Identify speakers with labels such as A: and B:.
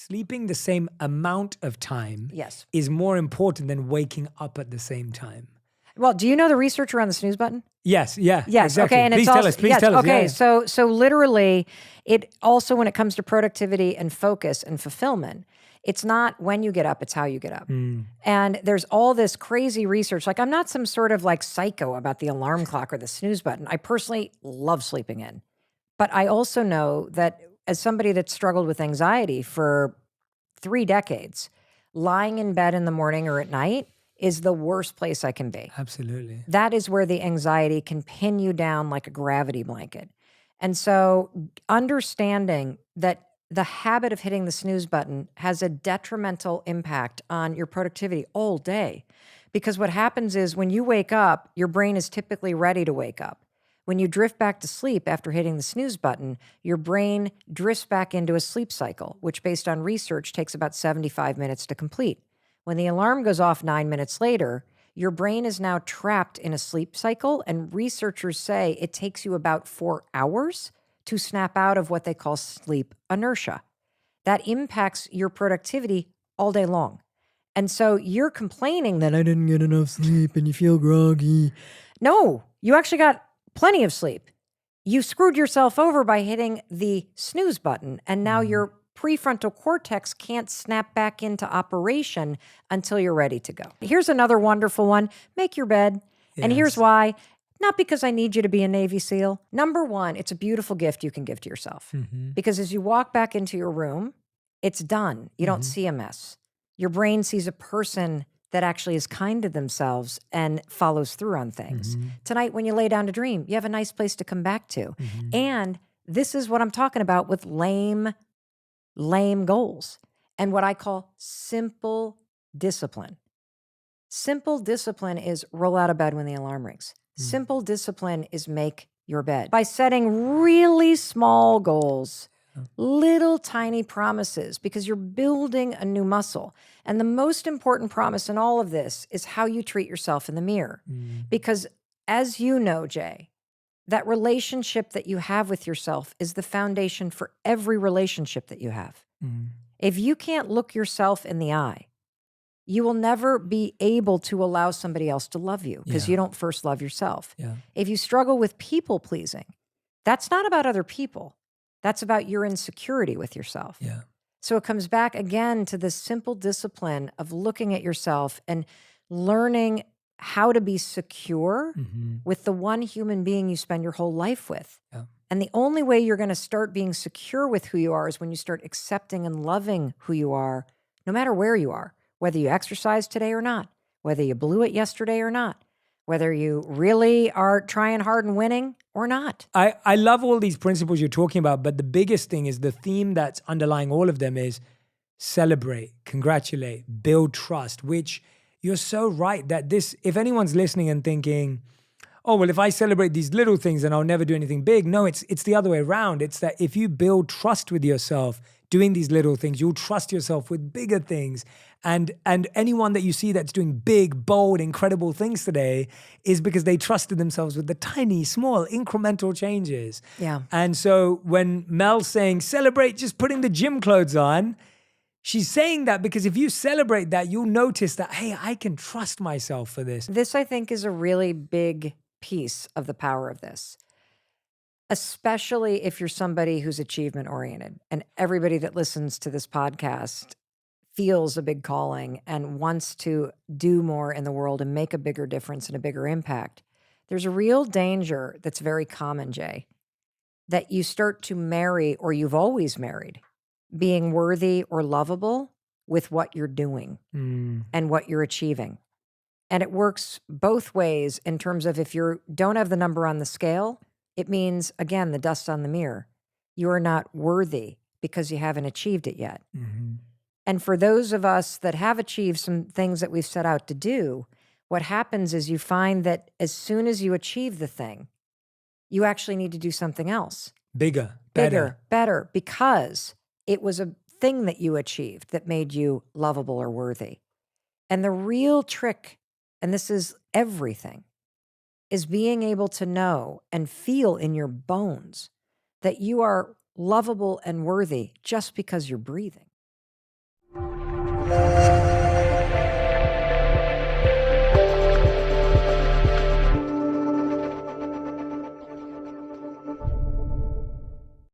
A: sleeping the same amount of time
B: Yes.
A: is more important than waking up at the same time.
B: Well, do you know the research around the snooze button?
A: Yes, yeah,
B: Yes.
A: exactly.
B: Okay. And
A: Please
B: it's
A: tell
B: also,
A: us. Please
B: yes,
A: tell us.
B: okay.
A: Yeah.
B: So literally, it also, when it comes to productivity and focus and fulfillment, it's not when you get up, it's how you get up. And there's all this crazy research. Like, I'm not some sort of like psycho about the alarm clock or the snooze button. I personally love sleeping in. But I also know that as somebody that struggled with anxiety for 3 decades, lying in bed in the morning or at night is the worst place I can be.
A: Absolutely.
B: That is where the anxiety can pin you down like a gravity blanket. And so understanding that the habit of hitting the snooze button has a detrimental impact on your productivity all day. Because what happens is when you wake up, your brain is typically ready to wake up. When you drift back to sleep after hitting the snooze button, your brain drifts back into a sleep cycle, which based on research takes about 75 minutes to complete. When the alarm goes off 9 minutes later, your brain is now trapped in a sleep cycle, and researchers say it takes you about 4 hours to snap out of what they call sleep inertia. That impacts your productivity all day long. And so you're complaining that I didn't get enough sleep and you feel groggy. No, you actually got plenty of sleep. You screwed yourself over by hitting the snooze button, and now your prefrontal cortex can't snap back into operation until you're ready to go. Here's another wonderful one. Make your bed. And here's
A: Yes.
B: why. Not because I need you to be a Navy SEAL. Number one, it's a beautiful gift you can give to yourself. Because as you walk back into your room, it's done. You don't see a mess. Your brain sees a person that actually is kind to themselves and follows through on things. Tonight, when you lay down to dream, you have a nice place to come back to. And this is what I'm talking about with lame goals and what I call simple discipline. Simple discipline is roll out of bed when the alarm rings. Simple discipline is make your bed. By setting really small goals, little tiny promises, because you're building a new muscle. And the most important promise in all of this is how you treat yourself in the mirror. Because as you know, Jay, that relationship that you have with yourself is the foundation for every relationship that you have. If you can't look yourself in the eye, you will never be able to allow somebody else to love you because you don't first love yourself. If you struggle with people pleasing, that's not about other people. That's about your insecurity with yourself. So it comes back again to this simple discipline of looking at yourself and learning how to be secure with the one human being you spend your whole life with. And the only way you're going to start being secure with who you are is when you start accepting and loving who you are, no matter where you are, whether you exercised today or not, whether you blew it yesterday or not, whether you really are trying hard and winning or not.
A: I love all these principles you're talking about, but the biggest thing is the theme that's underlying all of them is celebrate, congratulate, build trust, which you're so right that this, if anyone's listening and thinking, oh, well, if I celebrate these little things, then I'll never do anything big. No, it's the other way around. It's that if you build trust with yourself, doing these little things, you'll trust yourself with bigger things. And anyone that you see that's doing big, bold, incredible things today is because they trusted themselves with the tiny, small, incremental changes. And so when Mel's saying, celebrate just putting the gym clothes on, she's saying that because if you celebrate that, you'll notice that, hey, I can trust myself for this.
B: This, I think, is a really big piece of the power of this, especially if you're somebody who's achievement oriented, and everybody that listens to this podcast feels a big calling and wants to do more in the world and make a bigger difference and a bigger impact. There's a real danger that's very common, Jay, that you start to marry, or you've always married, being worthy or lovable with what you're doing and what you're achieving. And it works both ways in terms of if you don't have the number on the scale, it means, again, the dust on the mirror. You are not worthy because you haven't achieved it yet. And for those of us that have achieved some things that we've set out to do, what happens is you find that as soon as you achieve the thing, you actually need to do something else.
A: Bigger,
B: better, because it was a thing that you achieved that made you lovable or worthy. And the real trick, and this is everything, is being able to know and feel in your bones that you are lovable and worthy just because you're breathing.